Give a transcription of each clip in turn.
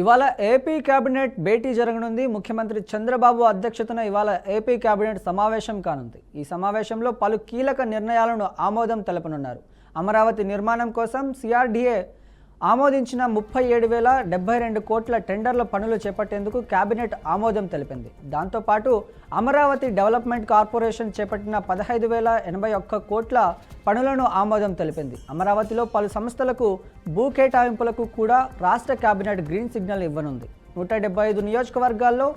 ఇవాళ AP cabinet భేటీ జరగనుంది. ముఖ్యమంత్రి చంద్రబాబు అధ్యక్షతన ఇవాళ ఏపీ కేబినెట్ సమావేశం కానుంది. ఈ సమావేశంలో పలు కీలక నిర్ణయాలను ఆమోదం తెలపనున్నారు. అమరావతి నిర్మాణం కోసం సిఆర్డీఏ ఆమోదించిన 37,072 కోట్ల టెండర్ల పనులు చేపట్టేందుకు కేబినెట్ ఆమోదం తెలిపింది. దాంతోపాటు అమరావతి డెవలప్మెంట్ కార్పొరేషన్ చేపట్టిన 15,081 కోట్ల పనులను ఆమోదం తెలిపింది. అమరావతిలో పలు సంస్థలకు భూ కేటాయింపులకు కూడా రాష్ట్ర కేబినెట్ గ్రీన్ సిగ్నల్ ఇవ్వనుంది. 175 నియోజకవర్గాల్లో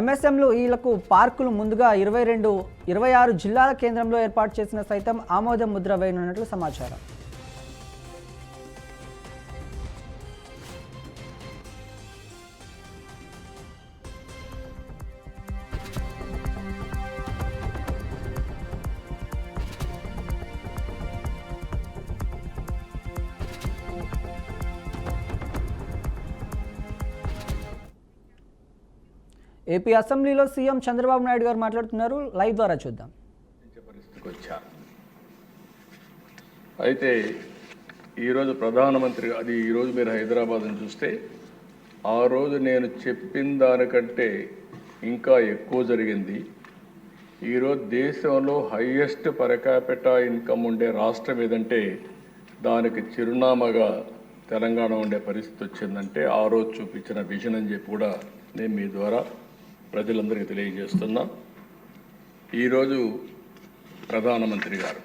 ఎంఎస్ఎంలు ఈలకు పార్కులు ముందుగా 26 జిల్లాల కేంద్రంలో ఏర్పాటు చేసిన సైతం ఆమోదం ముద్ర వేయనున్నట్లు సమాచారం. ఏపీ అసెంబ్లీలో సీఎం చంద్రబాబు నాయుడు గారు మాట్లాడుతున్నారు. లైవ్ ద్వారా చూద్దాం. అయితే ఈరోజు ప్రధానమంత్రి ఈరోజు మీరు హైదరాబాద్ని చూస్తే ఆ రోజు నేను చెప్పిన దానికంటే ఇంకా ఎక్కువ జరిగింది. ఈరోజు దేశంలో హైయెస్ట్ పర్ క్యాపిటా ఇన్కమ్ ఉండే రాష్ట్రం ఏదంటే దానికి చిరునామాగా తెలంగాణ ఉండే పరిస్థితి వచ్చిందంటే ఆ రోజు చూపించిన విజన్ అని చెప్పి కూడా నేను మీ ద్వారా ప్రజలందరికీ తెలియజేస్తున్నా. ఈరోజు ప్రధానమంత్రి గారు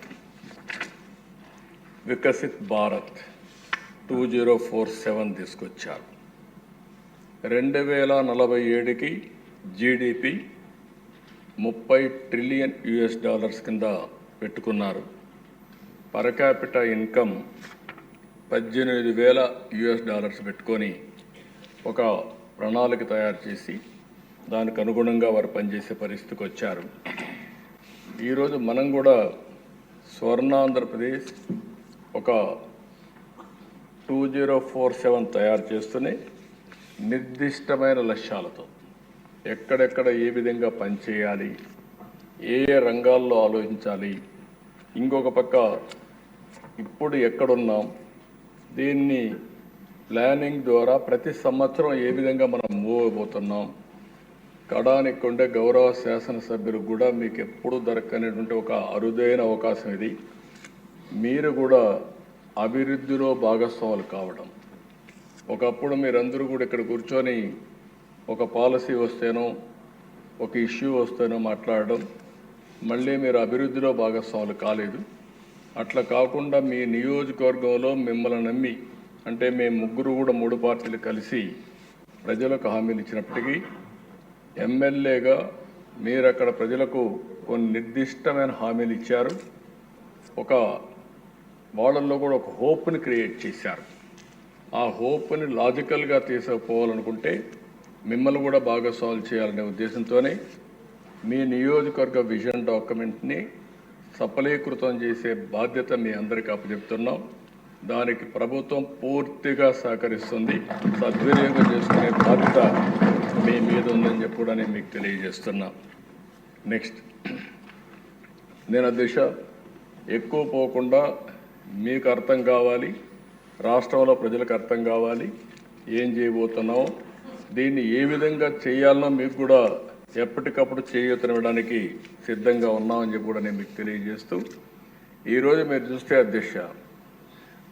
వికసిత్ భారత్ 2047 తీసుకొచ్చారు. 2047కి జీడిపి $30 ట్రిలియన్ కింద పెట్టుకున్నారు. పర్ క్యాపిటా ఇన్కమ్ $18,000 పెట్టుకొని ఒక ప్రణాళిక తయారు చేసి దానికి అనుగుణంగా వారు పనిచేసే పరిస్థితికి వచ్చారు. ఈరోజు మనం కూడా స్వర్ణాంధ్రప్రదేశ్ ఒక 2047 తయారు చేస్తూనే నిర్దిష్టమైన లక్ష్యాలతో ఎక్కడెక్కడ ఏ విధంగా పనిచేయాలి, ఏ ఏ రంగాల్లో ఆలోచించాలి, ఇంకొక పక్క ఇప్పుడు ఎక్కడున్నాం, దీన్ని ప్లానింగ్ ద్వారా ప్రతి సంవత్సరం ఏ విధంగా మనం మూవ్ అయిపోతున్నాం, కడానికి ఉండే గౌరవ శాసనసభ్యులకు కూడా మీకు ఎప్పుడు దొరకనేటువంటి ఒక అరుదైన అవకాశం ఇది. మీరు కూడా అభివృద్ధిలో భాగస్వాములు కావడం. ఒకప్పుడు మీరందరూ కూడా ఇక్కడ కూర్చొని ఒక పాలసీ వస్తేనో ఒక ఇష్యూ వస్తేనో మాట్లాడడం, మళ్ళీ మీరు అభివృద్ధిలో భాగస్వాములు కాలేదు. అట్లా కాకుండా మీ నియోజకవర్గంలో మిమ్మల్ని నమ్మి, అంటే మేము ముగ్గురు కూడా 3 పార్టీలు కలిసి ప్రజలకు హామీలు ఇచ్చినప్పటికీ ఎమ్మెల్యేగా మీరు అక్కడ ప్రజలకు కొన్ని నిర్దిష్టమైన హామీలు ఇచ్చారు. ఒక వాళ్ళల్లో కూడా ఒక హోప్ని క్రియేట్ చేశారు. ఆ హోప్ని లాజికల్గా తీసుకుపోవాలనుకుంటే మిమ్మల్ని కూడా భాగస్వాములు చేయాలనే ఉద్దేశంతోనే మీ నియోజకవర్గ విజన్ డాక్యుమెంట్ని సఫలీకృతం చేసే బాధ్యత మీ అందరికీ అప్పచెప్తున్నాం. దానికి ప్రభుత్వం పూర్తిగా సహకరిస్తుంది. సద్వినియోగం చేసుకునే బాధ్యత మీ మీద ఉందని చెప్పి కూడా నేను మీకు తెలియజేస్తున్నా. నెక్స్ట్, నేను అధ్యక్ష ఎక్కువ పోకుండా మీకు అర్థం కావాలి, రాష్ట్రంలో ప్రజలకు అర్థం కావాలి ఏం చేయబోతున్నామో, దీన్ని ఏ విధంగా చేయాలనో మీకు కూడా ఎప్పటికప్పుడు చేయూతనివ్వడానికి సిద్ధంగా ఉన్నామని చెప్పి కూడా నేను మీకు తెలియజేస్తూ, ఈరోజు మీరు చూస్తే అధ్యక్ష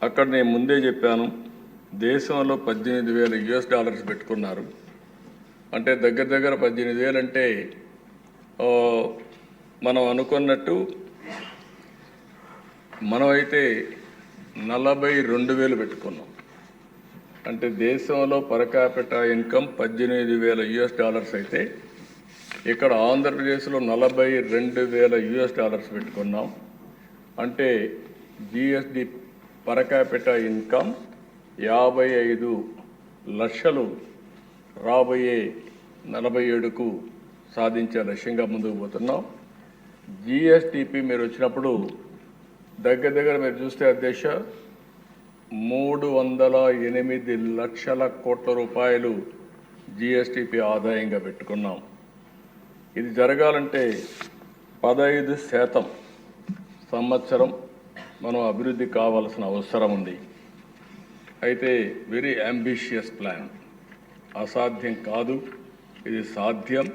అక్కడ నేను ముందే చెప్పాను, దేశంలో $18,000 పెట్టుకున్నారు. అంటే దగ్గర 18,000 అంటే మనం అనుకున్నట్టు మనమైతే 42,000 పెట్టుకున్నాం. అంటే దేశంలో పర్ క్యాపిటా ఇన్కమ్ $18,000 అయితే ఇక్కడ ఆంధ్రప్రదేశ్లో $42,000 పెట్టుకున్నాం. అంటే జిఎస్డి పర్ క్యాపిటా ఇన్కమ్ 55 లక్షలు రాబోయే 47కు సాధించే లక్ష్యంగా ముందుకు పోతున్నాం. జిఎస్టిపి మీరు వచ్చినప్పుడు దగ్గర మీరు చూస్తే అధ్యక్ష 308 లక్షల కోట్ల రూపాయలు జిఎస్టిపి ఆదాయంగా పెట్టుకున్నాం. ఇది జరగాలంటే 15% సంవత్సరం మనం అభివృద్ధి కావాల్సిన అవసరం ఉంది. అయితే వెరీ అంబిషియస్ ప్లాన్. అసాధ్యం కాదు, ఇది సాధ్యం.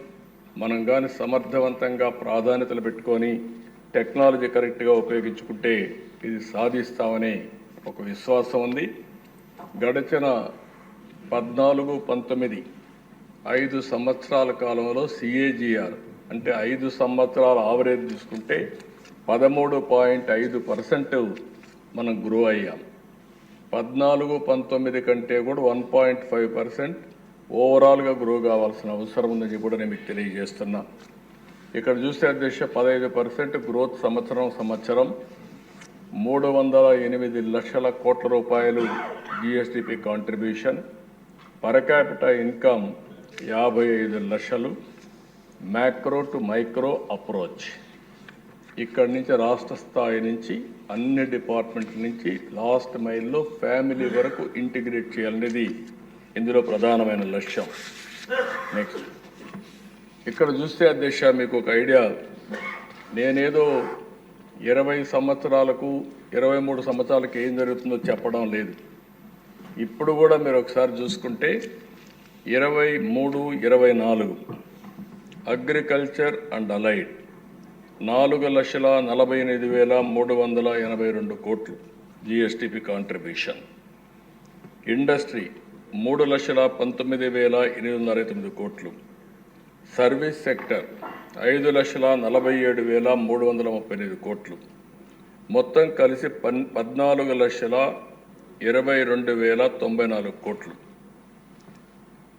మనం కానీ సమర్థవంతంగా ప్రాధాన్యతలు పెట్టుకొని టెక్నాలజీ కరెక్ట్గా ఉపయోగించుకుంటే ఇది సాధిస్తామనే ఒక విశ్వాసం ఉంది. గడిచిన 14-19 5 సంవత్సరాల కాలంలో CAGR అంటే 5 సంవత్సరాల ఆవరేజ్ తీసుకుంటే 13.5% మనం గ్రో అయ్యాం. 14-19 కంటే కూడా 1.5% ఓవరాల్గా గ్రో కావాల్సిన అవసరం ఉందని కూడా నేను మీకు తెలియజేస్తున్నా. ఇక్కడ చూస్తే అధ్యక్ష 15% గ్రోత్ సంవత్సరం 308 లక్షల కోట్ల రూపాయలు GSDP contribution, per capital income 55 లక్షలు, మ్యాక్రో టు మైక్రో అప్రోచ్. ఇక్కడి నుంచి రాష్ట్ర స్థాయి నుంచి అన్ని డిపార్ట్మెంట్ల నుంచి లాస్ట్ మైల్లో ఫ్యామిలీ వరకు ఇంటిగ్రేట్ చేయాలనేది ఇందులో ప్రధానమైన లక్ష్యం. నెక్స్ట్ ఇక్కడ చూస్తే అధ్యక్ష మీకు ఒక ఐడియా, నేనేదో 20 సంవత్సరాలకు 23 సంవత్సరాలకు ఏం జరుగుతుందో చెప్పడం లేదు. ఇప్పుడు కూడా మీరు ఒకసారి చూసుకుంటే 23-24 అగ్రికల్చర్ అండ్ అలైడ్ 4,48,382 కోట్లు GSDP కాంట్రిబ్యూషన్, ఇండస్ట్రీ 3,19,809 కోట్లు, సర్వీస్ సెక్టర్ 5,47,335 కోట్లు, మొత్తం కలిసి 14,22,094 కోట్లు.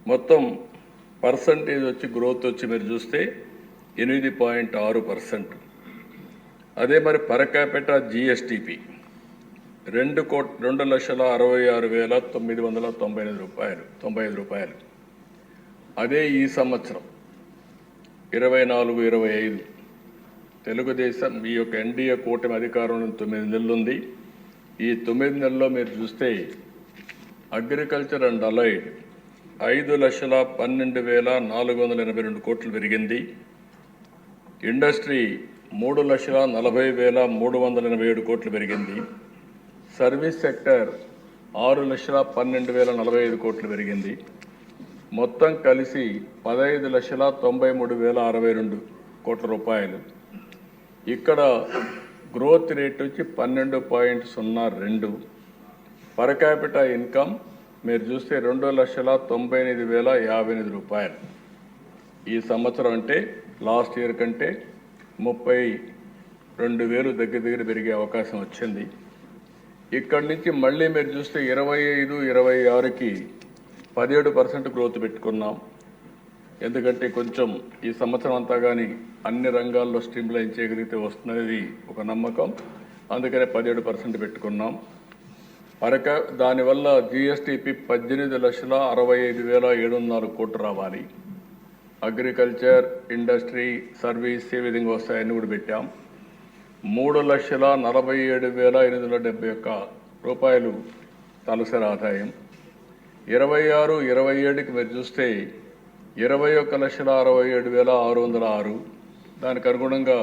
మొత్తం పర్సంటేజ్ వచ్చి గ్రోత్ వచ్చి మీరు చూస్తే 8.6%. అదే మరి పర్ క్యాపిటా GSDP 2,66,995 రూపాయలు. అదే ఈ సంవత్సరం 24-25 తెలుగుదేశం ఈ యొక్క NDA కూటమి అధికారంలో 9 నెలలు ఉంది. ఈ 9 నెలల్లో మీరు చూస్తే అగ్రికల్చర్ అండ్ అలైడ్ 5,12,482 కోట్లు పెరిగింది, ఇండస్ట్రీ 3,40,387 కోట్లు పెరిగింది, సర్వీస్ సెక్టర్ 6,12,045 కోట్లు పెరిగింది, మొత్తం కలిసి 15,93,062 కోట్ల రూపాయలు. ఇక్కడ గ్రోత్ రేట్ వచ్చి 12.02. పర్ క్యాపిటల్ ఇన్కమ్ మీరు చూస్తే 2,98,058 రూపాయలు. ఈ సంవత్సరం అంటే లాస్ట్ ఇయర్ కంటే 32,000 దగ్గర పెరిగే అవకాశం వచ్చింది. ఇక్కడి నుంచి మళ్ళీ మీరు చూస్తే 25-26కి 17% గ్రోత్ పెట్టుకున్నాం. ఎందుకంటే కొంచెం ఈ సంవత్సరం అంతా కానీ అన్ని రంగాల్లో స్ట్రీమ్లైన్ చేయగలిగితే వస్తున్నది ఒక నమ్మకం, అందుకనే 17% పెట్టుకున్నాం. దానివల్ల GSDP 18,65,704 కోట్లు రావాలి. అగ్రికల్చర్, ఇండస్ట్రీ, సర్వీస్ ఏ విధంగా వస్తాయని కూడా పెట్టాం. 3,47,871 రూపాయలు తలసరి ఆదాయం. 26-27కి మీరు చూస్తే 21,67,606. దానికి అనుగుణంగా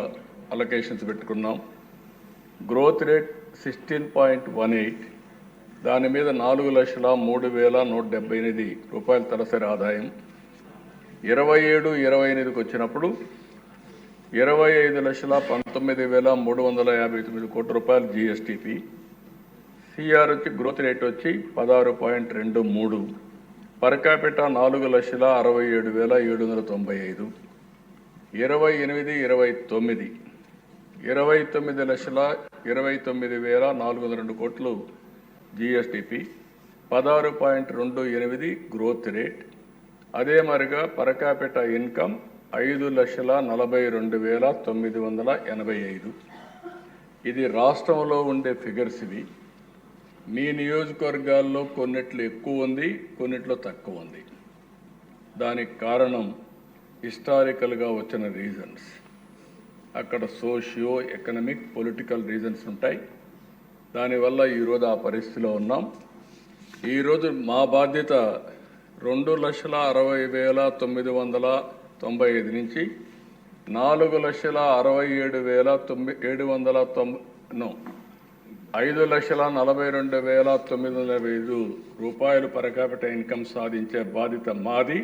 అలొకేషన్స్ పెట్టుకున్నాం. Growth rate 16.18. దాని మీద 4,03,178 రూపాయల తలసరి ఆదాయం. 27-28కి వచ్చినప్పుడు 25,19,359 కోట్ల రూపాయలు GSDP. CR వచ్చి గ్రోత్ రేట్ వచ్చి 16.23. Per capita 4,67,795. 28-29 29,29,402 కోట్లు GSDP, 16.28 గ్రోత్ రేట్. అదే మరిగా పర్ క్యాపిటా ఇన్కమ్ 5,42,985. ఇది రాష్ట్రంలో ఉండే ఫిగర్స్ ఇవి. మీ నియోజకవర్గాల్లో కొన్నిట్లో ఎక్కువ ఉంది, కొన్నిట్లో తక్కువ ఉంది. దానికి కారణం హిస్టారికల్గా వచ్చిన రీజన్స్. అక్కడ సోషియో ఎకనామిక్ పొలిటికల్ రీజన్స్ ఉంటాయి. దానివల్ల ఈరోజు ఆ పరిస్థితిలో ఉన్నాం. ఈరోజు మా బాధ్యత 2,60,995 నుంచి 4,67,790 5,42,905 రూపాయలు పర్ క్యాపిటల్ ఇన్కమ్ సాధించే బాధ్యత మాది.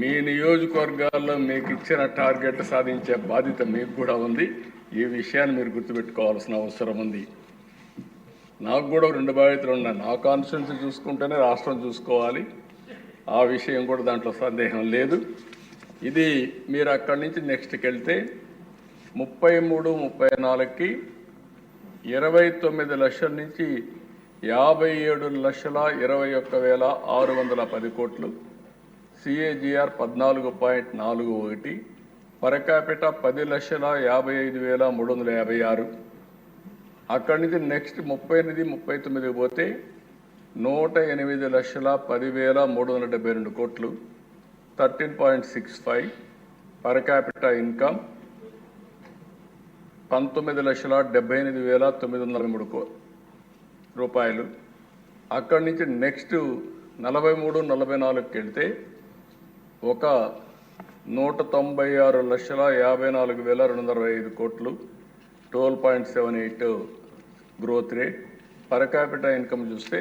మీ నియోజకవర్గాల్లో మీకు ఇచ్చిన టార్గెట్ సాధించే బాధ్యత మీకు కూడా ఉంది. ఈ విషయాన్ని మీరు గుర్తుపెట్టుకోవాల్సిన అవసరం ఉంది. నాకు కూడా 2 బాధ్యతలు ఉన్నాయి. నా కాన్స్టిట్యున్సీ చూసుకుంటేనే రాష్ట్రం చూసుకోవాలి. ఆ విషయం కూడా దాంట్లో సందేహం లేదు. ఇది మీరు అక్కడి నుంచి నెక్స్ట్కి వెళ్తే 33, 34కి 29 లక్షల నుంచి 57,21,610 కోట్లు, సిఏజిఆర్ 14.41, పర్ క్యాపిటల్ 10,55,356. అక్కడి నుంచి నెక్స్ట్ 38, 39 పోతే 108,10,372 కోట్లు, 13.65. పర్ క్యాపిటల్ ఇన్కమ్ 19,78,903 రూపాయలు. అక్కడి నుంచి నెక్స్ట్ 43, 44కి వెళ్తే ఒక 196,54,225 కోట్లు, 12.78 growth rate. Per capital income చూస్తే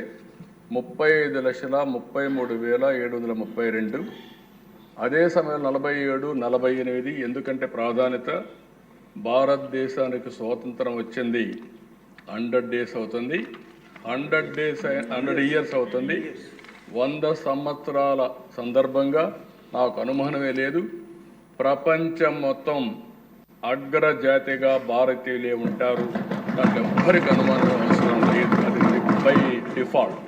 35,33,732. అదే సమయంలో 47, 48, ఎందుకంటే ప్రాధాన్యత భారతదేశానికి స్వాతంత్రం వచ్చింది 100 డేస్ అవుతుంది, 100 ఇయర్స్ అవుతుంది. 100 సంవత్సరాల సందర్భంగా నాకు అనుమానమే లేదు, ప్రపంచం మొత్తం అగ్రజాతిగా భారతీయులే ఉంటారు. దాంట్లో ఎవ్వరికి అనుమానం అవసరం లేదు. అది బై డిఫాల్ట్.